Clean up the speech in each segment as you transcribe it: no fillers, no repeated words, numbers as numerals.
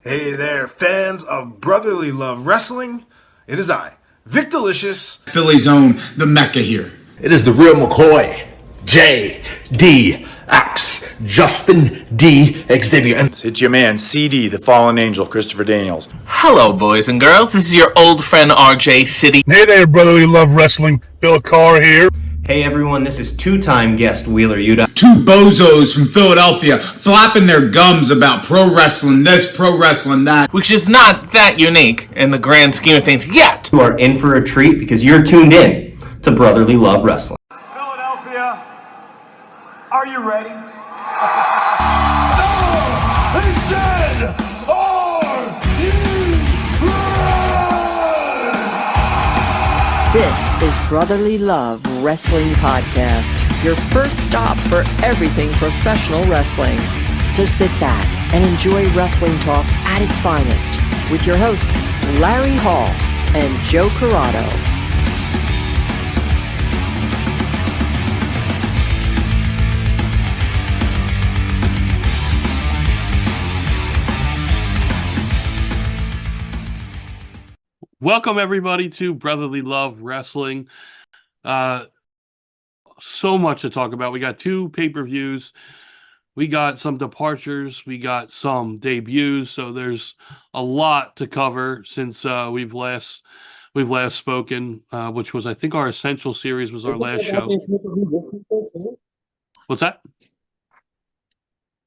Hey there, fans of brotherly love wrestling. It is I, Vic Delicious. Philly's own, the Mecca here. It is the real McCoy, J.D.X. Justin D. Xavier. And it's your man, CD, the fallen angel, Christopher Daniels. Hello, boys and girls. This is your old friend RJ City. Hey there, brotherly love wrestling. Bill Carr here. Hey everyone, this is two-time guest Wheeler Yuta. Two bozos from Philadelphia flapping their gums about pro wrestling this, pro wrestling that. Which is not that unique in the grand scheme of things yet. You are in for a treat because you're tuned in to Brotherly Love Wrestling. Philadelphia, are you ready? No! They said, are you ready? This is Brotherly Love Wrestling Podcast, your first stop for everything professional wrestling. So sit back and enjoy wrestling talk at its finest with your hosts, Larry Hall and Joe Corrado. Welcome, everybody, to Brotherly Love Wrestling. So much to talk about. We got two pay-per-views. We got some departures. We got some debuts. So there's a lot to cover since we've last spoken, which was, I think, our Essential Series was our last show. What's that?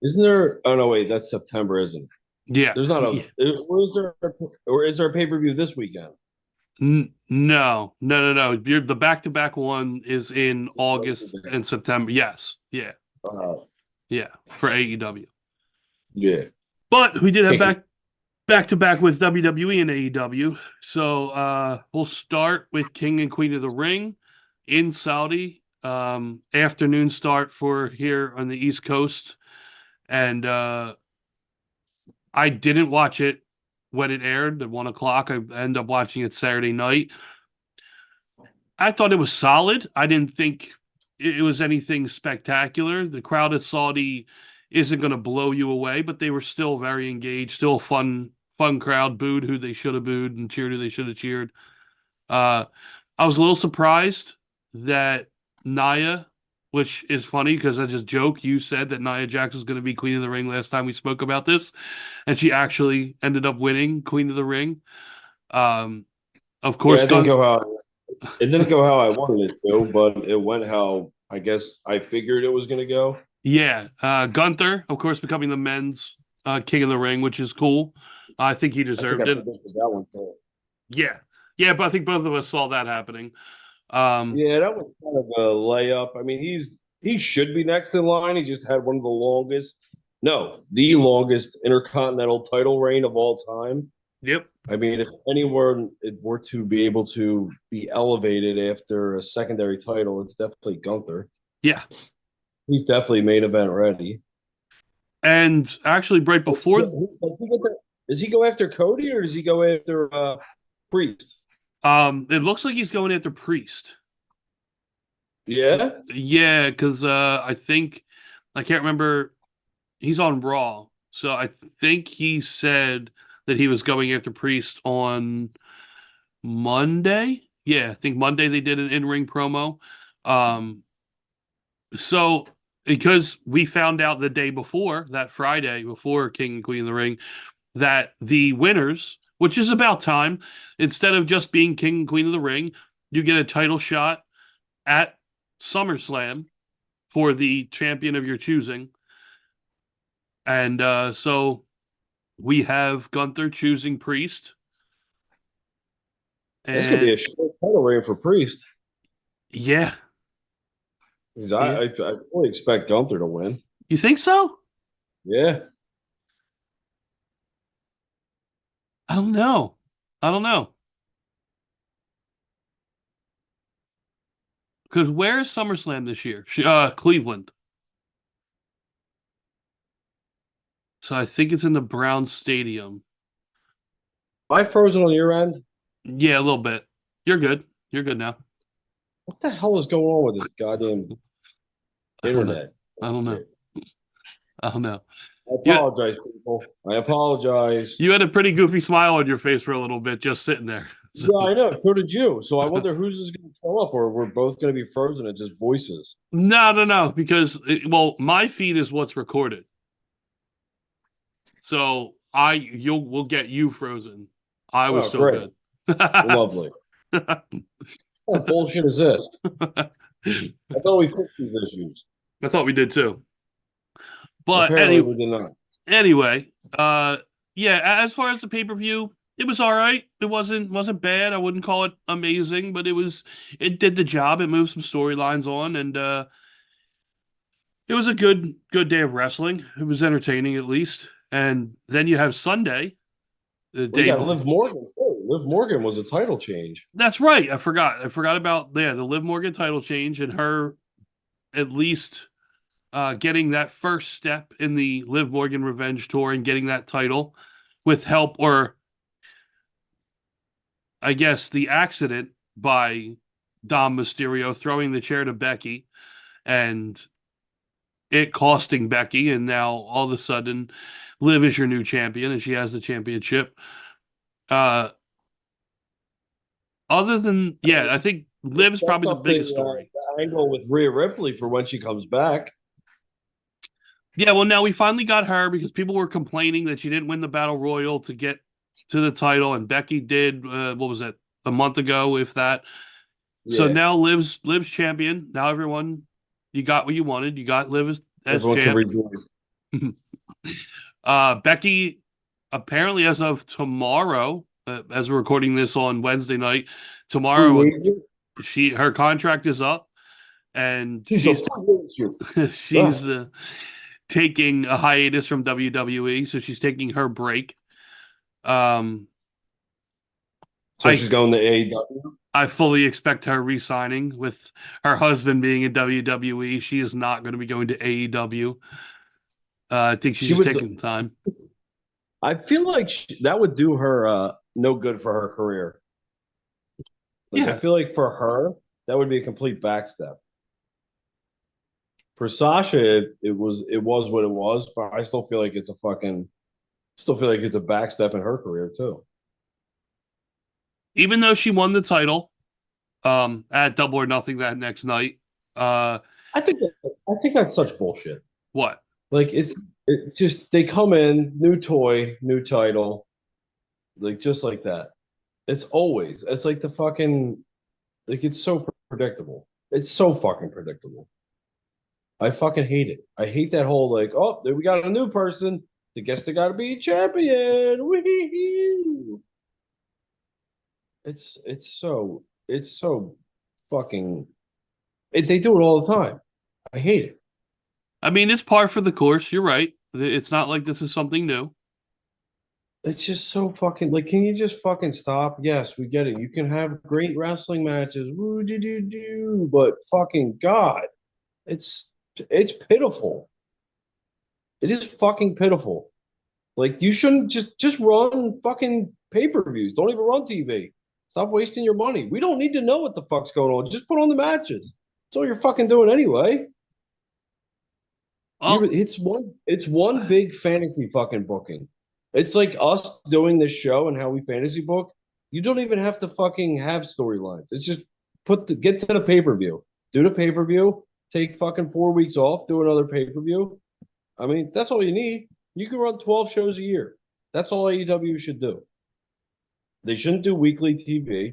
Isn't there? Oh no, wait, that's September, isn't it? Yeah. There's not a. Is there a pay-per-view this weekend? No. The back-to-back one is in August and September. Yes. Yeah. Yeah, for AEW. Yeah. But we did have back-to-back with WWE and AEW. So we'll start with King and Queen of the Ring in Saudi. Afternoon start for here on the East Coast. And I didn't watch it when it aired at 1 o'clock. I ended up watching it Saturday night. I thought it was solid. I didn't think it was anything spectacular. The crowd at Saudi isn't going to blow you away, but they were still very engaged, still a fun crowd, booed who they should have booed and cheered who they should have cheered. I was a little surprised that Nia, which is funny because I just joke, you said that Nia Jax was going to be Queen of the Ring last time we spoke about this, and she actually ended up winning Queen of the Ring. Of course, it didn't go how I wanted it to, but it went how I guess I figured it was going to go. Yeah, Gunther, of course, becoming the men's King of the Ring, which is cool. I think he deserved it. That one too. Yeah, but I think both of us saw that happening. Yeah, that was kind of a layup. I mean, he should be next in line. He just had one of the longest intercontinental title reign of all time. Yep. I mean, if anyone were to be able to be elevated after a secondary title, it's definitely Gunther. Yeah. He's definitely main event ready. And actually, right before... Does he go after Cody or does he go after Priest? It looks like he's going after Priest. Yeah? Yeah, because I can't remember, he's on Raw. So I think he said that he was going after Priest on Monday. Yeah, I think Monday they did an in-ring promo. So because we found out the day before, that Friday before King and Queen of the Ring, that the winners, which is about time, instead of just being King and Queen of the Ring, you get a title shot at SummerSlam for the champion of your choosing. And so we have Gunther choosing Priest. This could be a short title reign for Priest. Yeah. Because I fully expect Gunther to win. You think so? Yeah. I don't know. Because where is SummerSlam this year? Cleveland. So I think it's in the Brown Stadium. Am I frozen on your end? Yeah, a little bit. You're good. You're good now. What the hell is going on with this goddamn internet? I don't know. I apologize, people. I apologize. You had a pretty goofy smile on your face for a little bit, just sitting there. Yeah, I know. So did you. So I wonder who's just going to show up, or we're both going to be frozen at just voices. No, because my feed is what's recorded, so we'll get you frozen. I was so great. good. Lovely. What bullshit is this? I thought we fixed these issues. I thought we did too. But Apparently we did not. Anyway, yeah, as far as the pay-per-view, it was all right. It wasn't bad. I wouldn't call it amazing, but it did the job. It moved some storylines on, and it was a good day of wrestling. It was entertaining at least. And then you have Sunday, the We day got before. Liv Morgan. Oh, Liv Morgan was a title change. That's right. I forgot about the Liv Morgan title change and her at least getting that first step in the Liv Morgan Revenge Tour and getting that title with help, or I guess the accident by Dom Mysterio throwing the chair to Becky and it costing Becky, and now all of a sudden Liv is your new champion and she has the championship. Other than, I think Liv's probably the biggest story. The angle with Rhea Ripley for when she comes back. Yeah, well, now we finally got her because people were complaining that she didn't win the Battle Royal to get to the title, and Becky did. What was it, a month ago, if that? Yeah. So now Liv's champion. Now everyone, you got what you wanted. You got Liv as champ. Becky, apparently, as of tomorrow, as we're recording this on Wednesday night, tomorrow her contract is up, and she's taking a hiatus from WWE, so she's taking her break. So she's going to AEW? I fully expect her re-signing with her husband being in WWE. She is not going to be going to AEW. I think she's just taking time. I feel like that would do her no good for her career. I feel like for her, that would be a complete backstep. For Sasha, it was what it was, but I still feel like it's a backstep in her career too. Even though she won the title at Double or Nothing that next night, I think that's such bullshit. What? It's just they come in, new toy, new title, just like that. It's like the fucking it's so predictable. It's so fucking predictable. I fucking hate it. I hate that whole there we got a new person. I guess they got to be champion. Wee-hee-hee. It's so fucking. They do it all the time. I hate it. I mean, it's par for the course. You're right. It's not like this is something new. It's just so fucking can you just fucking stop? Yes, we get it. You can have great wrestling matches. Woo doo doo doo. But fucking God, it's pitiful. It is fucking pitiful. You shouldn't just run fucking pay-per-views. Don't even run TV. Stop wasting your money. We don't need to know what the fuck's going on. Just put on the matches. That's all you're fucking doing anyway. Oh. It's one big fantasy fucking booking. It's like us doing this show and how we fantasy book. You don't even have to fucking have storylines. It's just get to the pay-per-view. Do the pay-per-view. Take fucking 4 weeks off. Do another pay-per-view. I mean, that's all you need. You can run 12 shows a year. That's all AEW should do. They shouldn't do weekly TV.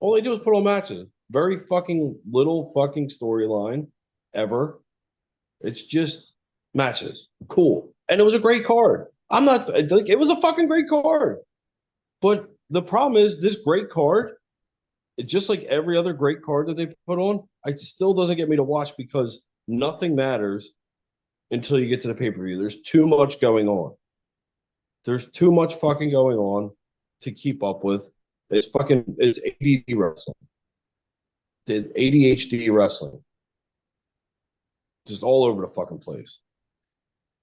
All they do is put on matches. Very fucking little fucking storyline ever. It's just matches. Cool. And it was a great card. It was a fucking great card. But the problem is this great card, it's just like every other great card that they put on, it still doesn't get me to watch because nothing matters until you get to the pay-per-view. There's too much going on. There's too much fucking going on to keep up with. It's ADD wrestling. It's ADHD wrestling. Just all over the fucking place.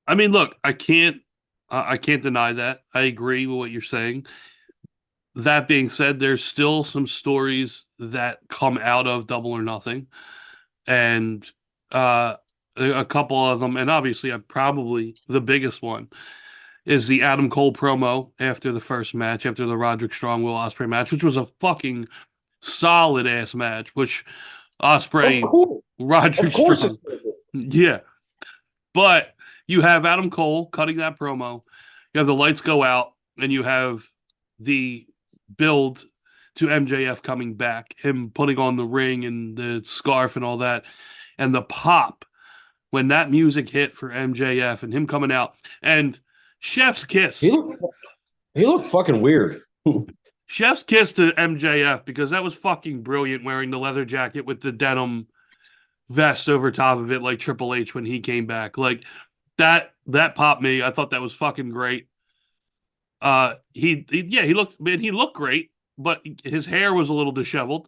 I mean, look, I can't deny that. I agree with what you're saying. That being said, there's still some stories that come out of Double or Nothing. And a couple of them, and obviously, probably the biggest one is the Adam Cole promo after the first match, after the Roderick Strong Will Ospreay match, which was a fucking solid ass match. Which Ospreay, Roderick Strong, yeah. But you have Adam Cole cutting that promo. You have the lights go out, and you have the build to MJF coming back, him putting on the ring and the scarf and all that, and the pop when that music hit for MJF and him coming out and Chef's kiss. He looked fucking weird. Chef's kiss to MJF because that was fucking brilliant, wearing the leather jacket with the denim vest over top of it like Triple H when he came back. Like that popped me. I thought that was fucking great. He looked great, but his hair was a little disheveled.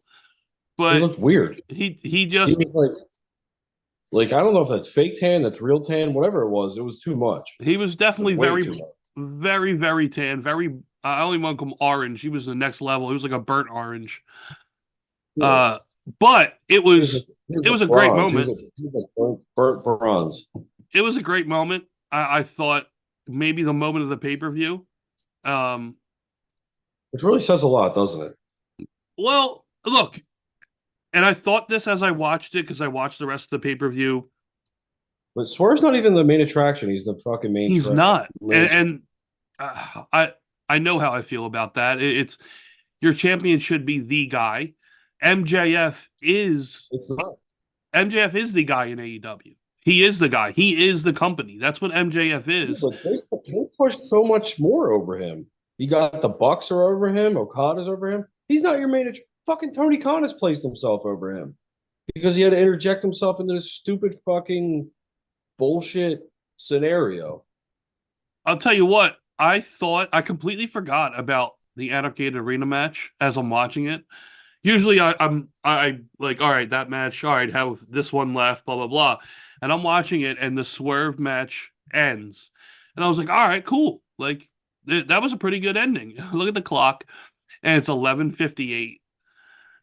But he looked weird. He just was like I don't know if that's fake tan, that's real tan, whatever it was too much. He was definitely very, very tan. Very, I only want to call him orange. He was the next level. He was like a burnt orange. Yeah. But it was a great moment. He was burnt bronze. It was a great moment. I thought maybe the moment of the pay-per-view. Which really says a lot, doesn't it? Well, look, and I thought this as I watched it because I watched the rest of the pay-per-view. But Swerve's not even the main attraction. He's the fucking main. He's not, and I know how I feel about that. It's your champion should be the guy. MJF is. It's not. MJF is the guy in AEW. He is the guy. He is the company. That's what MJF is. They push so much more over him. You got the Bucks are over him. Okada's over him. He's not your main. Fucking Tony Khan has placed himself over him because he had to interject himself into this stupid fucking bullshit scenario. I'll tell you what. I completely forgot about the Anarchy Arena match as I'm watching it. Usually I'm like, all right, that match, all right, have this one left, blah, blah, blah. And I'm watching it and the Swerve match ends. And I was like, all right, cool. Like, that was a pretty good ending. Look at the clock and it's 11:58.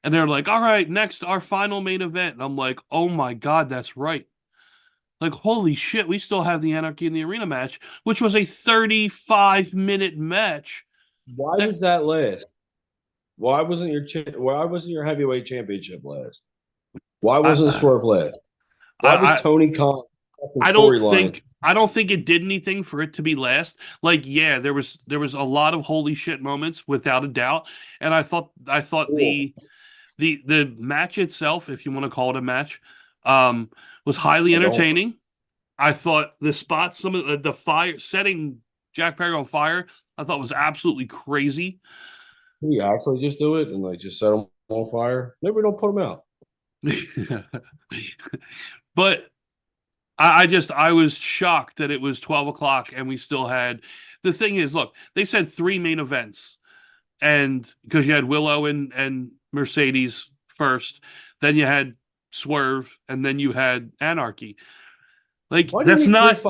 And they're like, all right, next, our final main event. And I'm like, oh my God, that's right. Like, holy shit, we still have the Anarchy in the Arena match, which was a 35-minute match. Why was that last? Why wasn't your heavyweight championship last? Why wasn't Swerve last? Why was Tony Khan? I don't think it did anything for it to be last. Like, yeah, there was a lot of holy shit moments without a doubt, and I thought the match itself, if you want to call it a match, was highly entertaining. I thought the spots, some of the fire setting Jack Perry on fire, I thought was absolutely crazy. Can we actually just do it and like just set them on fire? Maybe we don't put them out. But I was shocked that it was 12 o'clock and we still had. The thing is, look, they said 3 main events, and because you had Willow and Mercedes first, then you had Swerve, and then you had Anarchy. Like, that's not.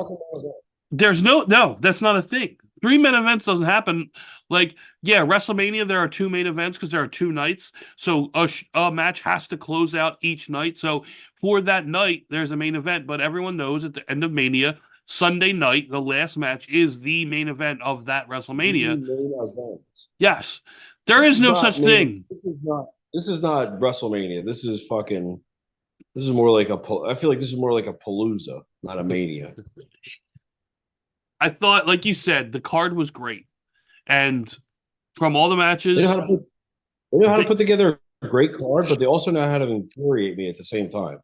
There's no, that's not a thing. 3 main events doesn't happen. Like, yeah, WrestleMania, there are 2 main events because there are 2 nights. So a match has to close out each night. So for that night, there's a main event. But everyone knows at the end of Mania, Sunday night, the last match is the main event of that WrestleMania. Yes. There is no such thing. This is not WrestleMania. This is more like I feel like this is more like a Palooza, not a Mania. I thought, like you said, the card was great. And from all the matches, they know how to put together a great card, but they also know how to infuriate me at the same time.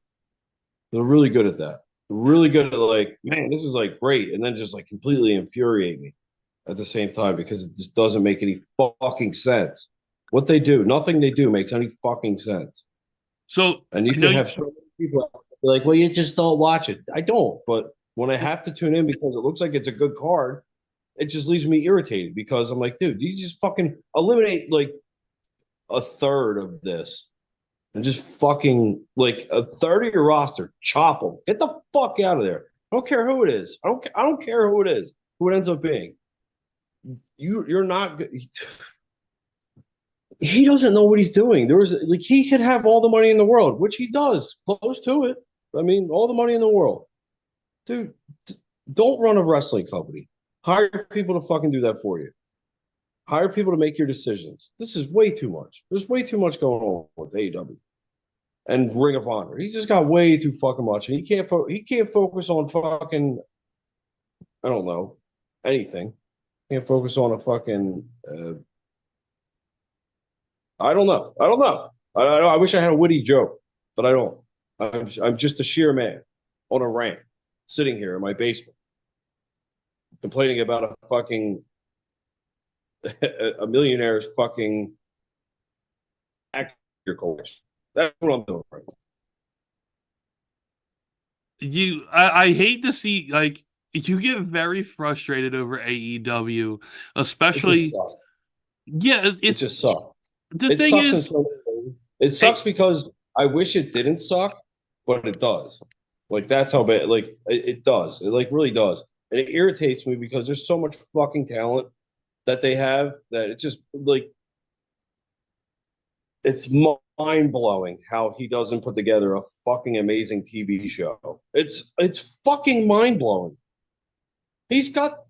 They're really good at that. They're really good at like, man, this is like great, and then just like completely infuriate me at the same time because it just doesn't make any fucking sense. What they do, nothing they do makes any fucking sense. So, and you can have so many people be like, well, you just don't watch it. I don't, but when I have to tune in because it looks like it's a good card, it just leaves me irritated because I'm like, dude, you just fucking eliminate like a third of this and just fucking like a third of your roster, chop them, get the fuck out of there. I don't care who it is. I don't care who it is, who it ends up being. You're not good. He doesn't know what he's doing. He could have all the money in the world, which he does, close to it. I mean, all the money in the world. dude, don't run a wrestling company. Hire people to fucking do that for you. Hire people to make your decisions. This is way too much. There's way too much going on with AEW and Ring of Honor. He's just got way too fucking much, and he can't focus on fucking, I don't know, anything. Can't focus on a fucking I don't know. I wish I had a witty joke, but I don't. I'm just a sheer man on a rant, sitting here in my basement, complaining about a fucking a millionaire's fucking actor collection. That's what I'm doing right now. I hate to see, like, you get very frustrated over AEW, especially. It just sucks. The it thing sucks is, it sucks because I wish it didn't suck, but it does. Like, that's how bad. Like, it does. It like really does, and it irritates me because there's so much fucking talent that they have that it just like it's mind blowing how he doesn't put together a fucking amazing TV show. It's fucking mind blowing. He's got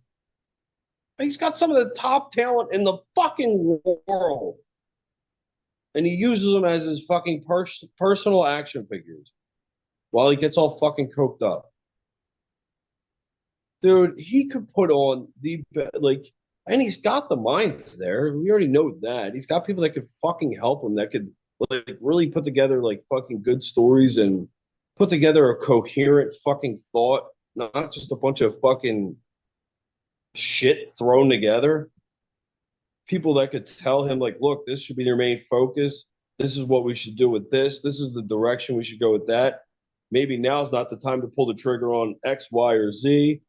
some of the top talent in the fucking world, and he uses them as his fucking personal action figures while he gets all fucking coked up. Dude, he could put on and he's got the minds there. We already know that. He's got people that could fucking help him, that could like really put together like fucking good stories and put together a coherent fucking thought, not just a bunch of fucking shit thrown together. People that could tell him, like, look, this should be your main focus. This is what we should do with this. This is the direction we should go with that. Maybe now's not the time to pull the trigger on X, Y, or Z.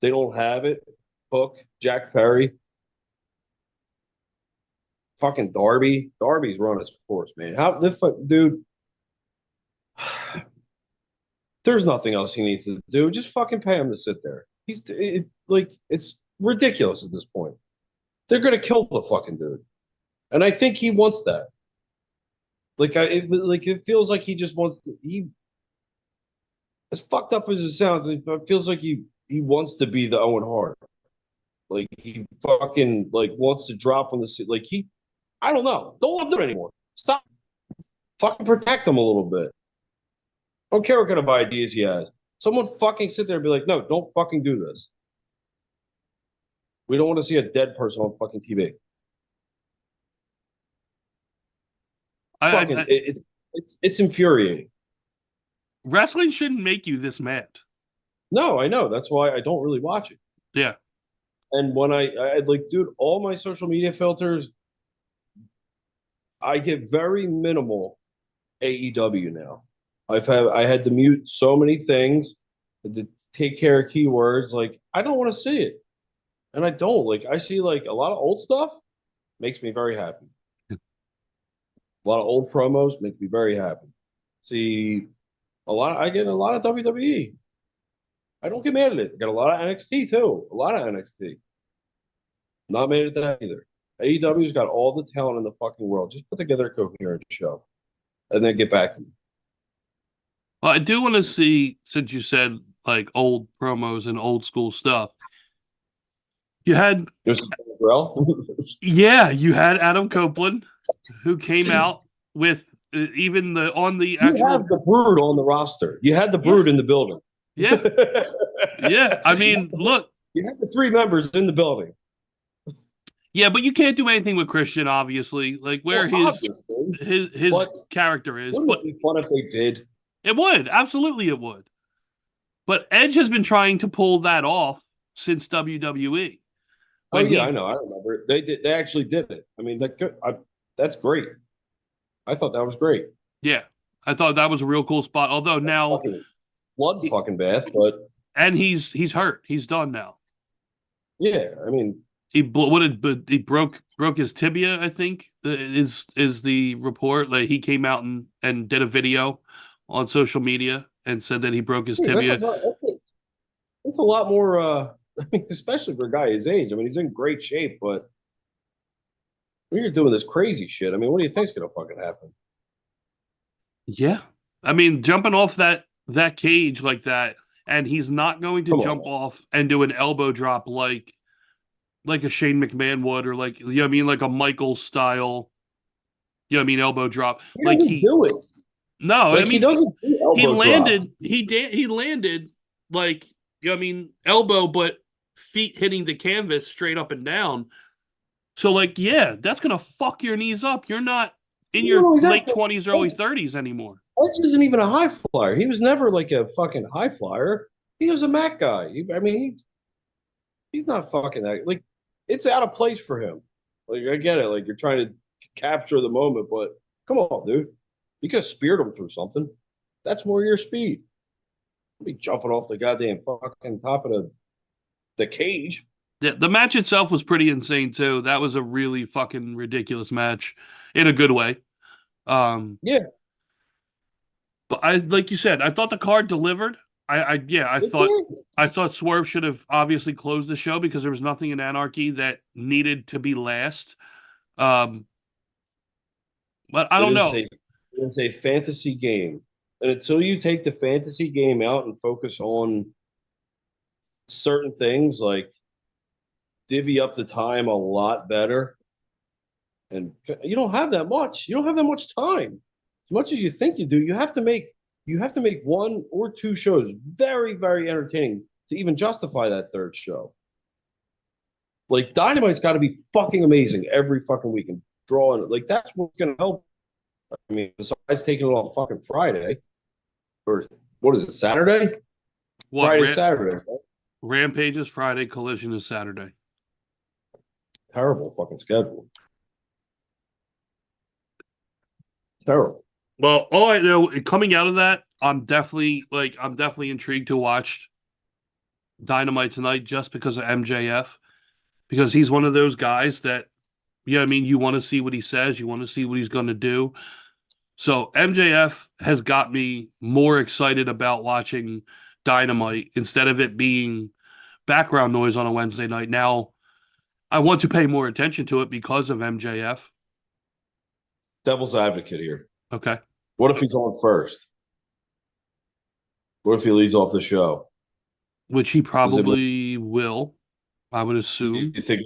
They don't have it. Hook, Jack Perry, fucking Darby. Darby's run his course, man. How the fuck, dude? There's nothing else he needs to do. Just fucking pay him to sit there. It's ridiculous at this point. They're gonna kill the fucking dude, and I think he wants that. It feels like he just wants to. As fucked up as it sounds, it feels like he wants to be the Owen Hart. Like, he fucking wants to drop on the seat. I don't know. Don't let him do it anymore. Stop. Fucking protect him a little bit. I don't care what kind of ideas he has. Someone fucking sit there and be like, no, don't fucking do this. We don't want to see a dead person on fucking TV. It's infuriating. Wrestling shouldn't make you this mad. No, I know. That's why I don't really watch it. Yeah. And when I dude, all my social media filters, I get very minimal AEW now. I had to mute so many things, to take care of keywords. Like, I don't want to see it. And I don't. I see a lot of old stuff, makes me very happy. A lot of old promos make me very happy. See I get a lot of WWE. I don't get mad at it. I got a lot of NXT too. A lot of NXT. Not mad at that either. AEW's got all the talent in the fucking world. Just put together a coherent show, and then get back to me. Well, I do want to see, since you said old promos and old school stuff. You had yeah, you had Adam Copeland, who came out with even on the actual. You have the Brood on the roster. You had the Brood in the building. Yeah, yeah. I mean, look, you have the 3 members in the building. Yeah, but you can't do anything with Christian, obviously. Where his character is. Wouldn't it be fun if they did? It would, absolutely, it would. But Edge has been trying to pull that off since WWE. I know. I remember they did. They actually did it. I mean, that's great. I thought that was great. Yeah, I thought that was a real cool spot. Although now blood fucking bath, but he's hurt. He's done now. Yeah, I mean, he broke his tibia. I think is the report. He came out and did a video on social media and said that he broke his tibia. That's a lot more. I mean, especially for a guy his age. I mean, he's in great shape, but when you're doing this crazy shit, I mean, what do you think's gonna fucking happen? Yeah, I mean, jumping off that cage like that, and he's not going to jump off and do an elbow drop like a Shane McMahon would, or like, you know what I mean, like a Michael style, you know what I mean, elbow drop. He like doesn't do it. No, Like, I mean, he doesn't do elbow landed. drop. He landed like, you know what I mean, elbow, but feet hitting the canvas straight up and down. So like, yeah, that's gonna fuck your knees up. You're not in your late 20s, early 30s anymore. Edge isn't even a high flyer. He was never like a fucking high flyer. He was a mat guy. I mean, he's not fucking that. Like, it's out of place for him. Like, I get it. Like, you're trying to capture the moment, but come on, dude. You could have speared him through something. That's more your speed. Be jumping off the goddamn fucking top of the cage. Yeah, the match itself was pretty insane too. That was a really fucking ridiculous match in a good way. Yeah. But I, like you said, I thought the card delivered. I thought Swerve should have obviously closed the show because there was nothing in Anarchy that needed to be last. But I don't know. It's a fantasy game. And until you take the fantasy game out and focus on certain things, like divvy up the time a lot better, and you don't have that much. You don't have that much time. As much as you think you do, you have to make one or two shows very, very entertaining to even justify that third show. Like, Dynamite's got to be fucking amazing every fucking week and drawing it. Like, that's what's going to help. I mean, besides taking it on fucking Friday, or what is it, Saturday? What, Friday, Saturday. Rampage is Friday, Collision is Saturday. Terrible fucking schedule. Terrible. Well, all I know, coming out of that, I'm definitely intrigued to watch Dynamite tonight just because of MJF, because he's one of those guys that, I mean, you want to see what he says, you want to see what he's going to do. So MJF has got me more excited about watching Dynamite instead of it being background noise on a Wednesday night. Now, I want to pay more attention to it because of MJF. Devil's advocate here. Okay. What if he's on first? What if he leads off the show? Which he probably will, I would assume. You think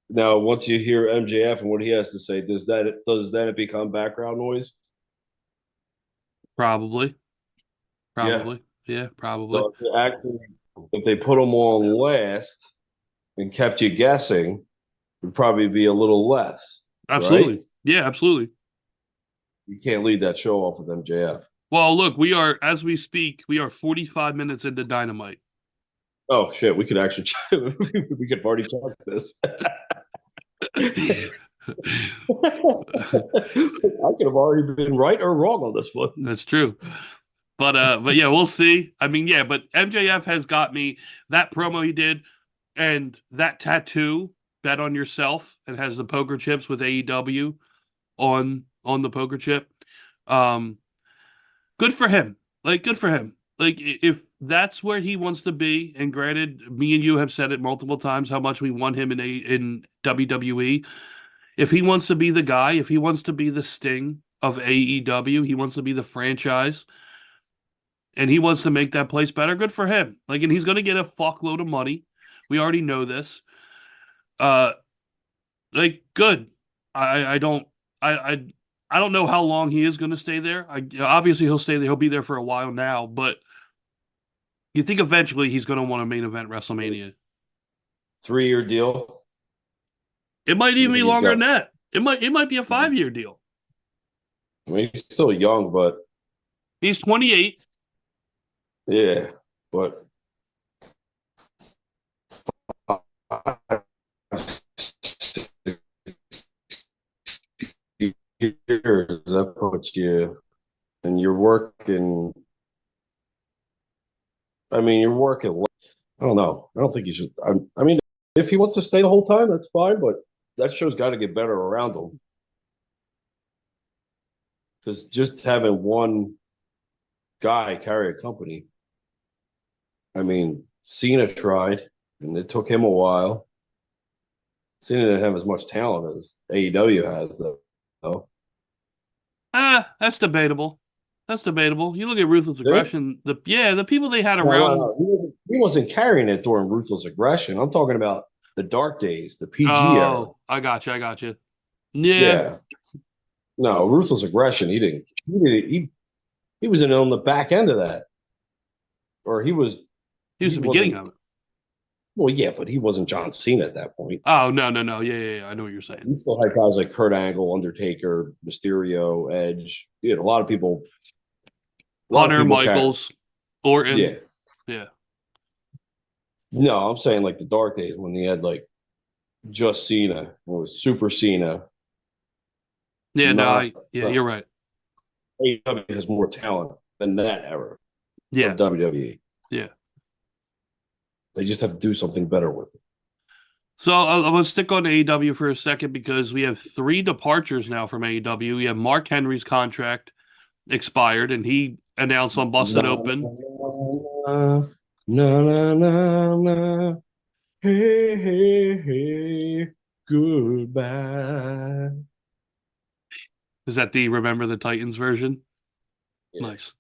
now, once you hear MJF and what he has to say, does that become background noise? Probably. Yeah, probably. So if they put him on last and kept you guessing, it would probably be a little less. Absolutely. Right? Yeah, absolutely. You can't lead that show off with MJF. Well, look, as we speak, we are 45 minutes into Dynamite. Oh, shit. We could actually, we could already check this. I could have already been right or wrong on this one. That's true. But yeah, we'll see. I mean, yeah, but MJF has got me. That promo he did and that tattoo, Bet on Yourself, and has the poker chips with AEW on the poker chip. Good for him. Good for him. If that's where he wants to be, and granted, me and you have said it multiple times how much we want him in WWE. If he wants to be the guy, if he wants to be the Sting of AEW, he wants to be the franchise, and he wants to make that place better, good for him. And he's going to get a fuckload of money. We already know this. Good. I don't know how long he is going to stay there. Obviously, he'll stay there. He'll be there for a while now, but you think eventually he's going to want a main event WrestleMania. 3-year deal? It might even be longer than that. It might be a 5-year deal. I mean, he's still young, but he's 28. Yeah, but years that puts you, and you're working. I mean, you're working. I don't know. I don't think you should. I mean, if he wants to stay the whole time, that's fine. But that show's got to get better around him, because just having one guy carry a company. I mean, Cena tried, and it took him a while. Cena didn't have as much talent as AEW has, though. That's debatable. That's debatable. You look at Ruthless Aggression. The people they had No, around. no. He wasn't carrying it during Ruthless Aggression. I'm talking about the dark days, the PG era. Oh, I got you. Yeah. Yeah. No, Ruthless Aggression. He didn't. He was on the back end of that, or he was. He was the beginning of it. Well, yeah, but he wasn't John Cena at that point. Oh no. Yeah. I know what you're saying. He still had guys like Kurt Angle, Undertaker, Mysterio, Edge. He had a lot of people. Hunter, Michaels, Orton. Yeah. No, I'm saying like the dark days when he had like just Cena, or Super Cena. Yeah, you're right. AEW has more talent than that era. Yeah. Of WWE. Yeah. They just have to do something better with it. So I'm going to stick on AEW for a second because we have 3 departures now from AEW. We have Mark Henry's contract expired, and he announced on Busted Open. Na. Hey, goodbye. Is that the Remember the Titans version? Yeah. Nice.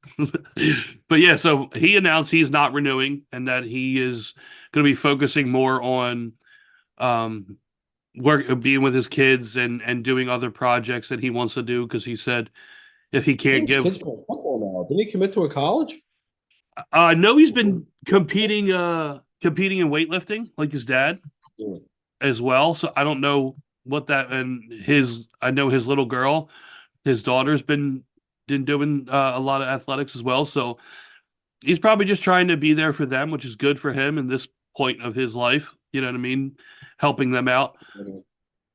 But yeah, so he announced he's not renewing and that he is going to be focusing more on being with his kids and doing other projects that he wants to do, because he said if he can't give kids play football now. Didn't he commit to a college? No, he's been competing in weightlifting like his dad as well. So I don't know what that, and I know his little girl, his daughter's been doing a lot of athletics as well. So he's probably just trying to be there for them, which is good for him in this point of his life. You know what I mean? Helping them out.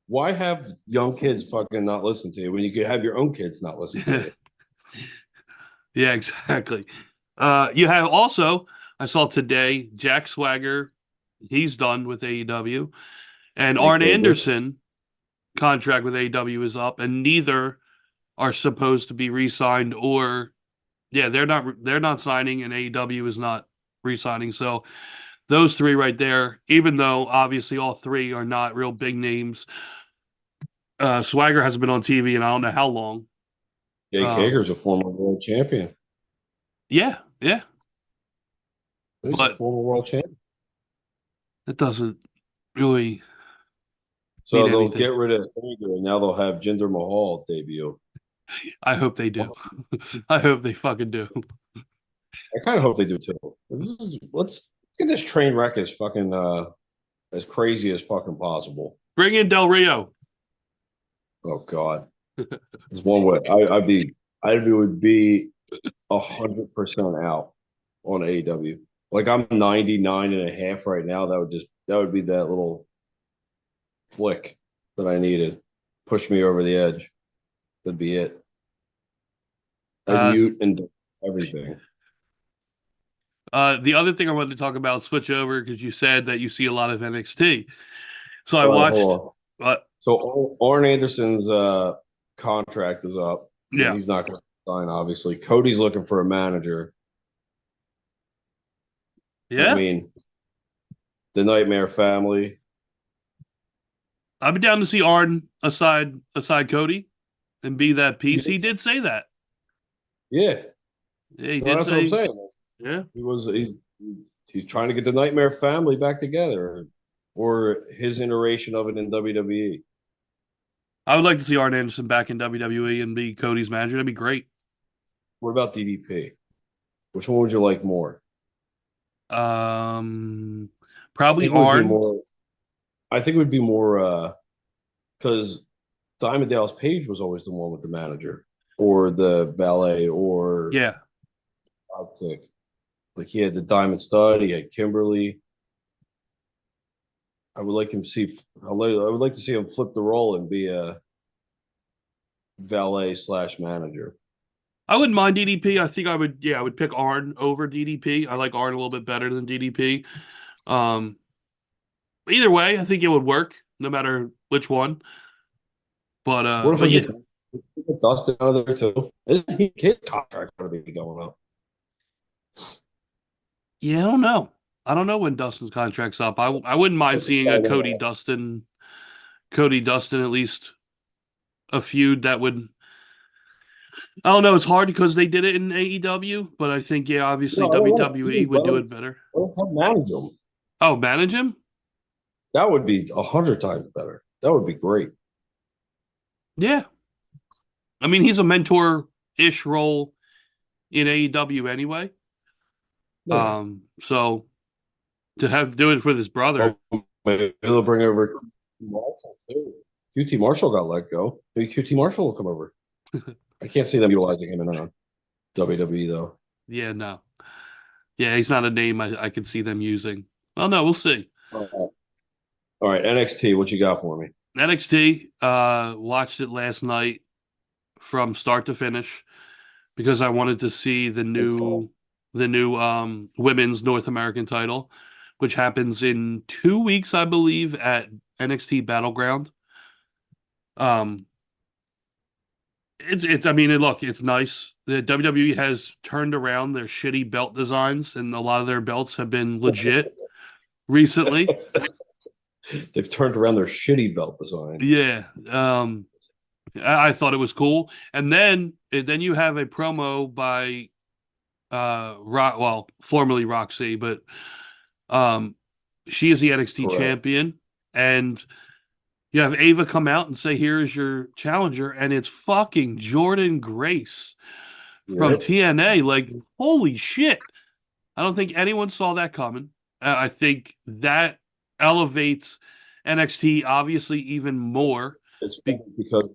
Why have young kids fucking not listen to you when you could have your own kids not listen to you? Yeah, exactly. You have also, I saw today, Jack Swagger, he's done with AEW, and Arn Anderson contract with AEW is up, and neither are supposed to be re-signed, or they're not signing, and AEW is not re-signing. So those 3 right there, even though obviously all 3 are not real big names. Swagger hasn't been on TV in I don't know how long. Jake Hager's a former world champion. Yeah. He's a former world champion. It doesn't really. So they'll get rid of Hager, and now they'll have Jinder Mahal debut. I hope they do. I hope they fucking do. I kind of hope they do too. Let's get this train wreck as fucking as crazy as fucking possible. Bring in Del Rio. Oh God, there's one way. I would be 100% out on AEW. Like I'm 99.5 right now. That would be that little flick that I needed. Push me over the edge. That'd be it. I mute and everything. The other thing I wanted to talk about, switch over, because you said that you see a lot of NXT. So I watched. So Arn Anderson's contract is up. Yeah, he's not going to sign. Obviously, Cody's looking for a manager. Yeah, I mean, the Nightmare Family. I'd be down to see Arn aside Cody and be that piece. He did say that. Yeah, he did. That's what I'm saying. Yeah, he's trying to get the Nightmare Family back together, or his iteration of it in WWE. I would like to see Arn Anderson back in WWE and be Cody's manager. That'd be great. What about DDP? Which one would you like more? Probably Arn. I think it would be more because Diamond Dallas Page was always the one with the manager or the ballet or outsick. Like he had the Diamond Stud, he had Kimberly. I would like to see him flip the role and be a valet / manager. I wouldn't mind DDP. I think I would pick Arn over DDP. I like Arn a little bit better than DDP. Either way, I think it would work no matter which one. But what if get Dustin out of there too? Isn't his contract going to be going up? Yeah, I don't know. I don't know when Dustin's contract's up. I wouldn't mind seeing a Cody Dustin at least a feud that would. I don't know. It's hard because they did it in AEW, but I think obviously No, I don't want to WWE see would do Bo. it better. I don't have manage him. Oh, manage him? That would be 100 times better. That would be great. Yeah. I mean, he's a mentor-ish role in AEW anyway. Yeah. So to do it with his brother. Well, maybe they'll bring over QT Marshall too. QT Marshall got let go. Maybe QT Marshall will come over. I can't see them utilizing him in WWE though. Yeah, no. Yeah, he's not a name I could see them using. Well, no, we'll see. All right, NXT, what you got for me? NXT, watched it last night from start to finish because I wanted to see the new women's North American title, which happens in 2 weeks, I believe, at NXT Battleground. It's nice. The WWE has turned around their shitty belt designs, and a lot of their belts have been legit recently. They've turned around their shitty belt designs. Yeah. I thought it was cool. And then you have a promo by formerly Roxy, but she is the NXT Correct. champion, and you have Ava come out and say, "Here's your challenger," and it's fucking Jordan Grace from TNA. Like, holy shit! I don't think anyone saw that coming. I think that elevates NXT obviously even more. It's because.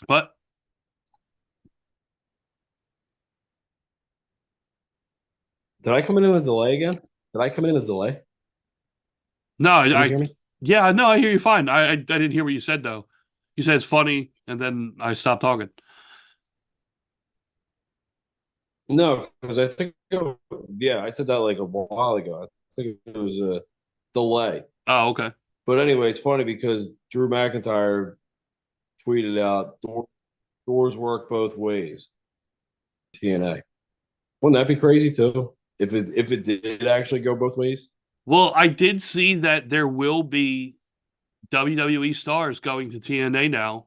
But Did I come in a delay again? Did I come in a delay? no, Can you hear me? yeah, no, I hear you fine. I didn't hear what you said though. You said it's funny, and then I stopped talking. No, because I think, I said that like a while ago. I think it was a delay. Oh, okay. But anyway, it's funny because Drew McIntyre tweeted out doors work both ways. TNA. Wouldn't that be crazy too? If it did actually go both ways? Well, I did see that there will be WWE stars going to TNA now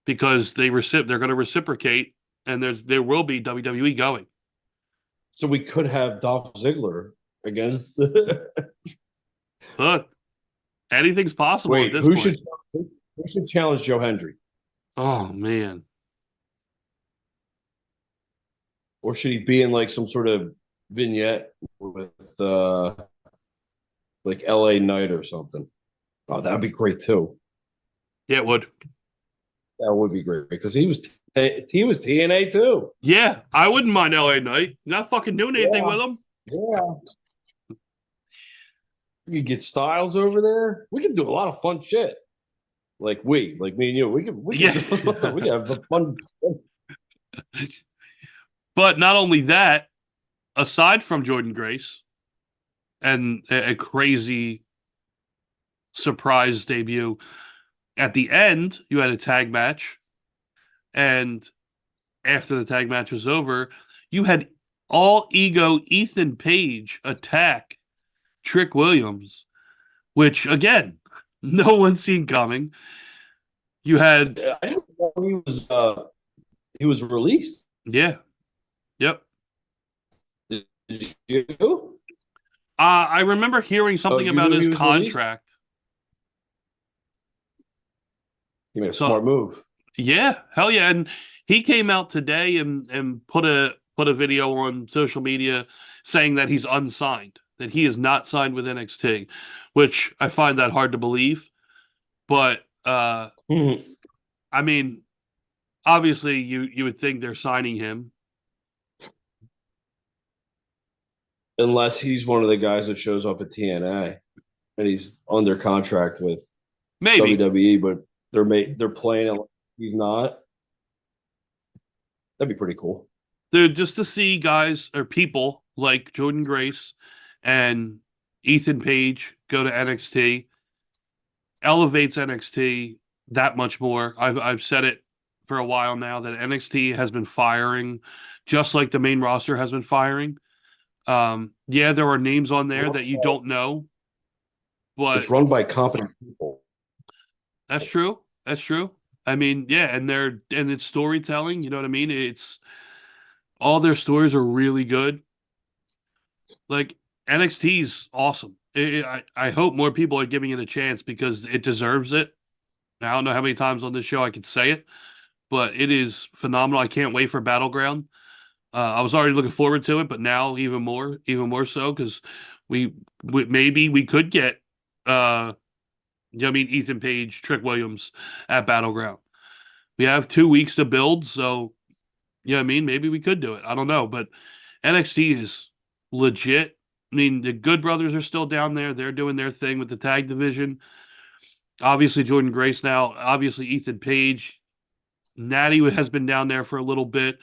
because they're going to reciprocate, and there will be WWE going. So we could have Dolph Ziggler against. Look, anything's possible Wait, at this who point. should challenge Joe Hendry? Oh man. Or should he be in like some sort of vignette with like LA Knight or something? Oh, that'd be great too. Yeah, it would. That would be great because he was TNA too. Yeah, I wouldn't mind LA Knight. Not fucking doing anything with him. Yeah. We could get Styles over there. We could do a lot of fun shit. Like me and you. We could we could have a fun. But not only that, aside from Jordan Grace and a crazy surprise debut, at the end, you had a tag match. And after the tag match was over, you had all ego Ethan Page attack Trick Williams, which, again, no one's seen coming. You had... I didn't know he was released. Yeah. Yep. Did you? I remember hearing something about his contract. He made a smart move. Yeah, hell yeah. And he came out today and put a video on social media saying that he's unsigned, that he is not signed with NXT, which I find that hard to believe. But I mean, obviously you would think they're signing him. Unless he's one of the guys that shows up at TNA and he's under contract with Maybe WWE, but they're playing it like he's not. That'd be pretty cool. Dude, just to see guys or people like Jordan Grace and Ethan Page go to NXT elevates NXT that much more. I've said it for a while now that NXT has been firing just like the main roster has been firing. Yeah, there are names on there that you don't know, but it's run by competent people. That's true. That's true. I mean, yeah, and it's storytelling. You know what I mean? It's all their stories are really good. Like NXT's awesome. I hope more people are giving it a chance because it deserves it. I don't know how many times on this show I could say it, but it is phenomenal. I can't wait for Battleground. I was already looking forward to it, but now even more so because maybe we could get, I mean, Ethan Page, Trick Williams at Battleground. We have 2 weeks to build, so I mean, maybe we could do it. I don't know, but NXT is legit. I mean, the Good Brothers are still down there. They're doing their thing with the tag division. Obviously, Jordan Grace now. Obviously, Ethan Page. Natty has been down there for a little bit.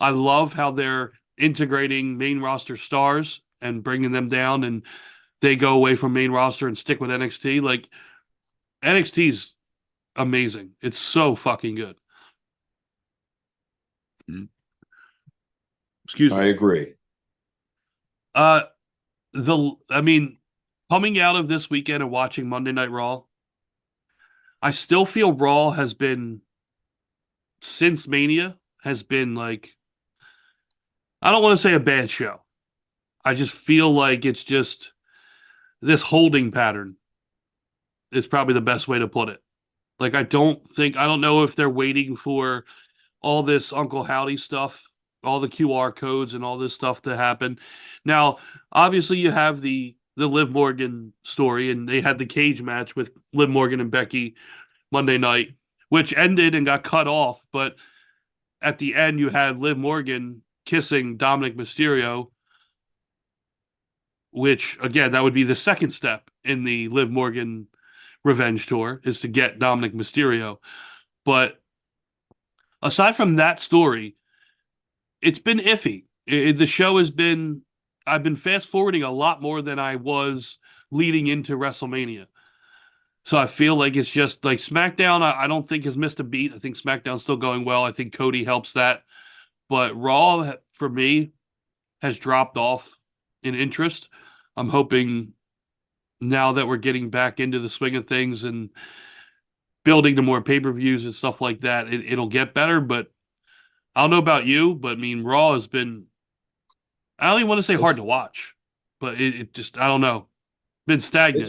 I love how they're integrating main roster stars and bringing them down, and they go away from main roster and stick with NXT. Like NXT's amazing. It's so fucking good. Excuse me. I agree. I mean, coming out of this weekend and watching Monday Night Raw, I still feel Raw has been, since Mania, has been like, I don't want to say a bad show. I just feel like it's just this holding pattern is probably the best way to put it. Like, I don't know if they're waiting for all this Uncle Howdy stuff, all the QR codes and all this stuff to happen. Now, obviously, you have the Liv Morgan story, and they had the cage match with Liv Morgan and Becky Monday night, which ended and got cut off. But at the end, you had Liv Morgan kissing Dominic Mysterio, which, again, that would be the second step in the Liv Morgan revenge tour, is to get Dominic Mysterio. But aside from that story, it's been iffy. The show has been, I've been fast forwarding a lot more than I was leading into WrestleMania. So I feel like it's just like SmackDown, I don't think has missed a beat. I think SmackDown's still going well. I think Cody helps that. But Raw, for me, has dropped off in interest. I'm hoping now that we're getting back into the swing of things and building to more pay-per-views and stuff like that, it'll get better. But I don't know about you, but I mean, Raw has been, I don't even want to say hard to watch, but it just, I don't know, been stagnant.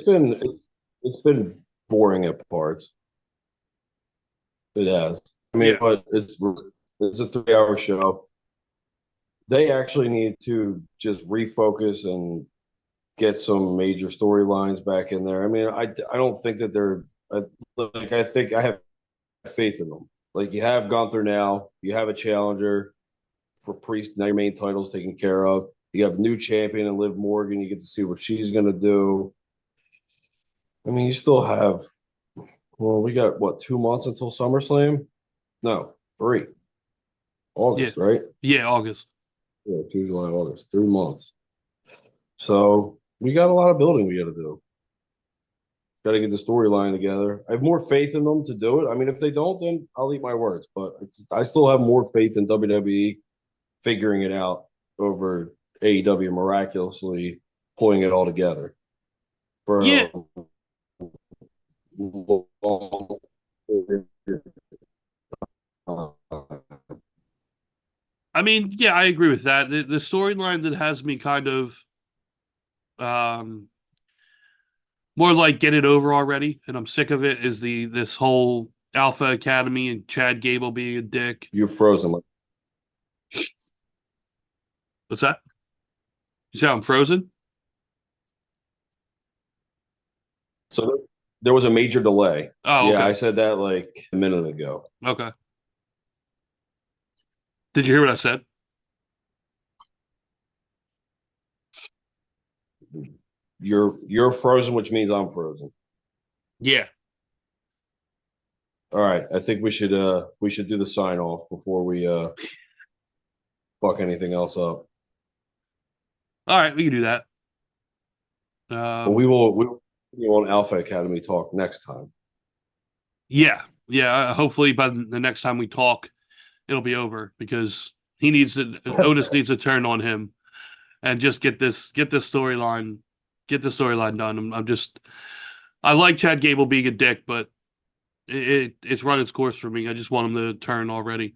It's been boring at parts. It has. I mean, but it's a 3-hour show. They actually need to just refocus and get some major storylines back in there. I mean, I don't think that they're like, I think I have faith in them. Like, you have Gunther now, you have a challenger for Priest, now your main title's taken care of. You have a new champion in Liv Morgan. You get to see what she's gonna do. I mean, you still have, well, we got what, 2 months until SummerSlam? No, 3. August, right? Yeah, August. Yeah, June, July, August, 3 months. So we got a lot of building we got to do. Got to get the storyline together. I have more faith in them to do it. I mean, if they don't, then I'll eat my words. But I still have more faith in WWE figuring it out over AEW miraculously pulling it all together. For I mean, yeah, I agree with that. The storyline that has me kind of more like get it over already, and I'm sick of it, is this whole Alpha Academy and Chad Gable being a dick. You're frozen. What's that? You say I'm frozen? So there was a major delay. Oh, okay. Yeah, I said that like a minute ago. Okay. Did you hear what I said? You're frozen, which means I'm frozen. Yeah. All right. I think we should do the sign off before we fuck anything else up. All right, we can do that. But we will on Alpha Academy talk next time. Yeah. Hopefully by the next time we talk, it'll be over, because Otis needs to turn on him and just get this storyline done. I like Chad Gable being a dick, but it's run its course for me. I just want him to turn already.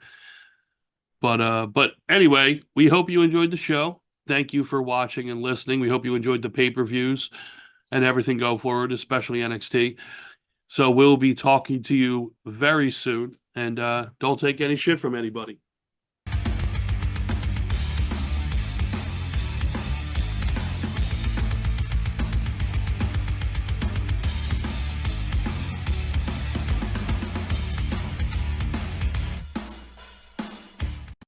But anyway, we hope you enjoyed the show. Thank you for watching and listening. We hope you enjoyed the pay-per-views and everything go forward, especially NXT. So we'll be talking to you very soon, and don't take any shit from anybody.